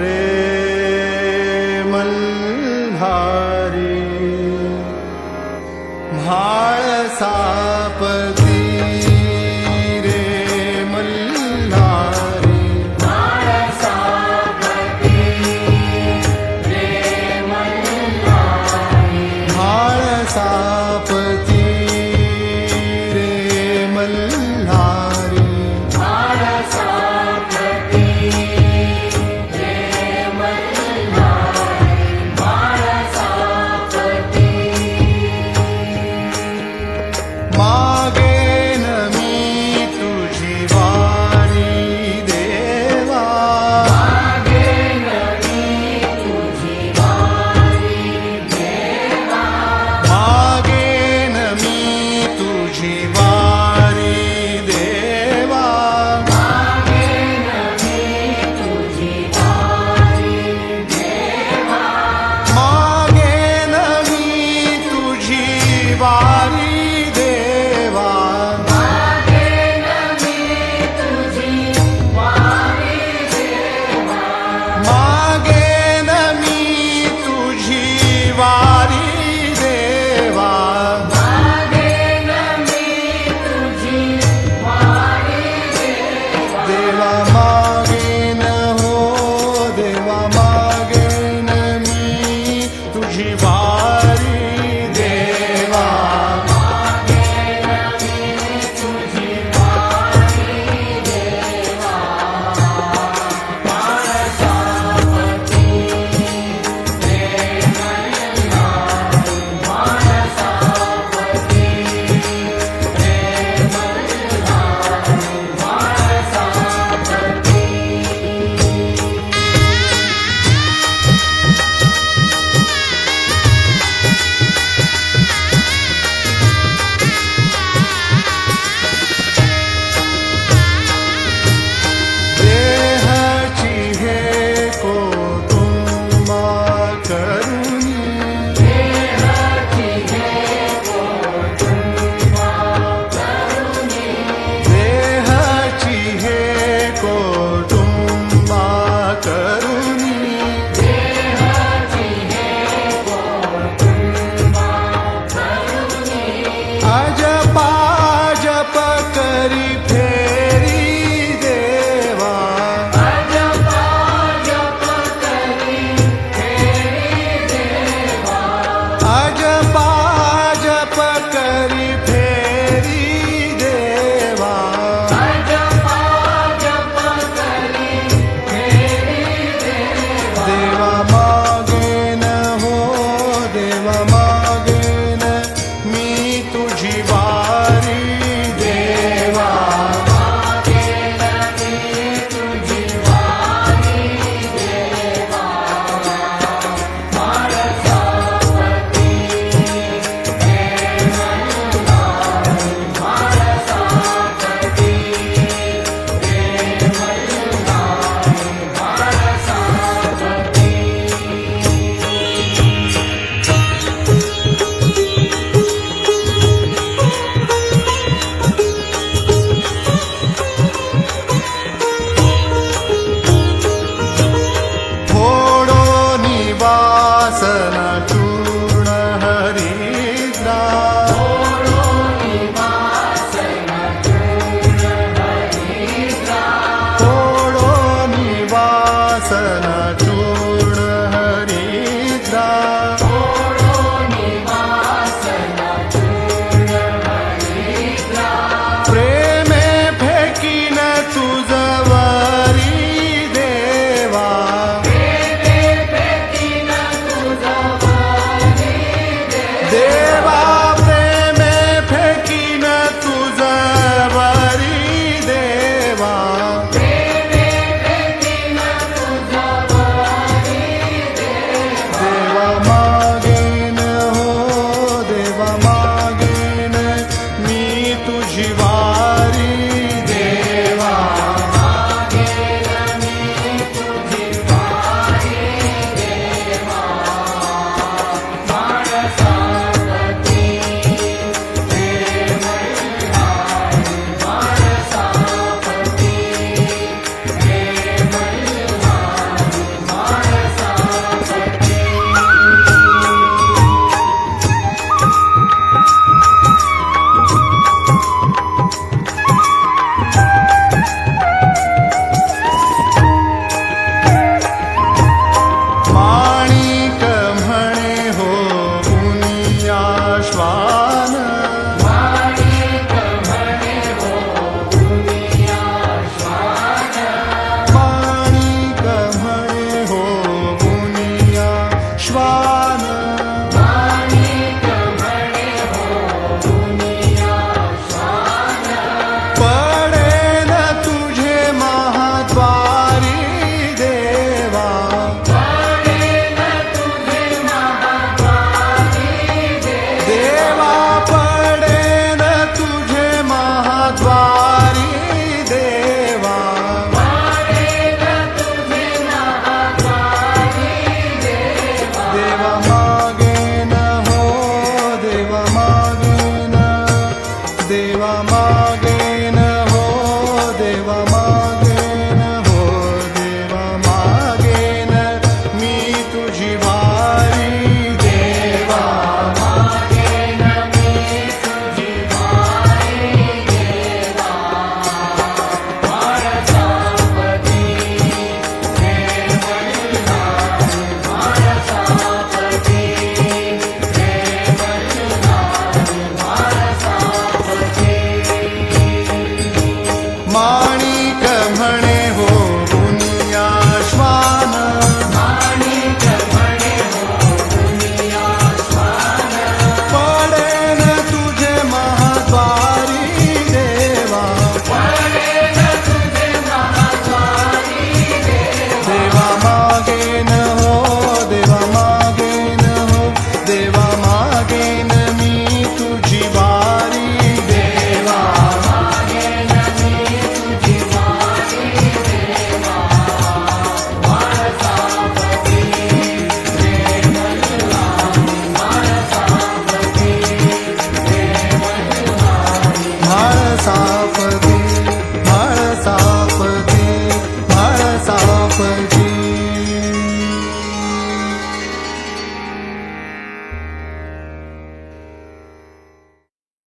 रे मल्हारी म्हाळ सापती रे मल्हारी म्हाळ सापती रे मल्हारी म्हाळ सापती रे मल्हारी म्हाळ सापती रे मल्हारी म्हाळ सापती मागेन मी तुझी वारी देवा मागेन मी तुझी वारी देवा मागेन मी तुझी वारी देवा मागेन मी तुझी वारी देवा मागेन मी तुझी वारी देवा मागेन मी तुझी वारी देवा मागेन मी तुझी वारी देवा मागेन मी तुझी वारी देवा देवा मागेन हो देवा मागेन मी तुझी वारी देवा मागेन मी तुझी वारी देवा म्हाळ सापती रे मल्हारी म्हाळ सापती रे मल्हारी म्हाळ सापती देहाची हे कोटुंबा करुणी देहाची हे कोटुंबा करुणी देहाची हे कोटुंबा करुणी देहाची हे कोटुंबा करुणी अजपा जप करी फेरी देवा अजपा जप करी फेरी देवा अजपा जप करी फेरी देवा अजपा जप करी फेरी देवा देवा मागेन हो देवा मागेन मी तुझी वारी देवा मागेन मी तुझी वारी देवा म्हाळ सापती रे मल्हारी म्हाळ सापती रे मल्हारी म्हाळ सापती फोडो निवासन चूर्ण हरिद्रा निवासन चूर्ण हरिद्रा फोडो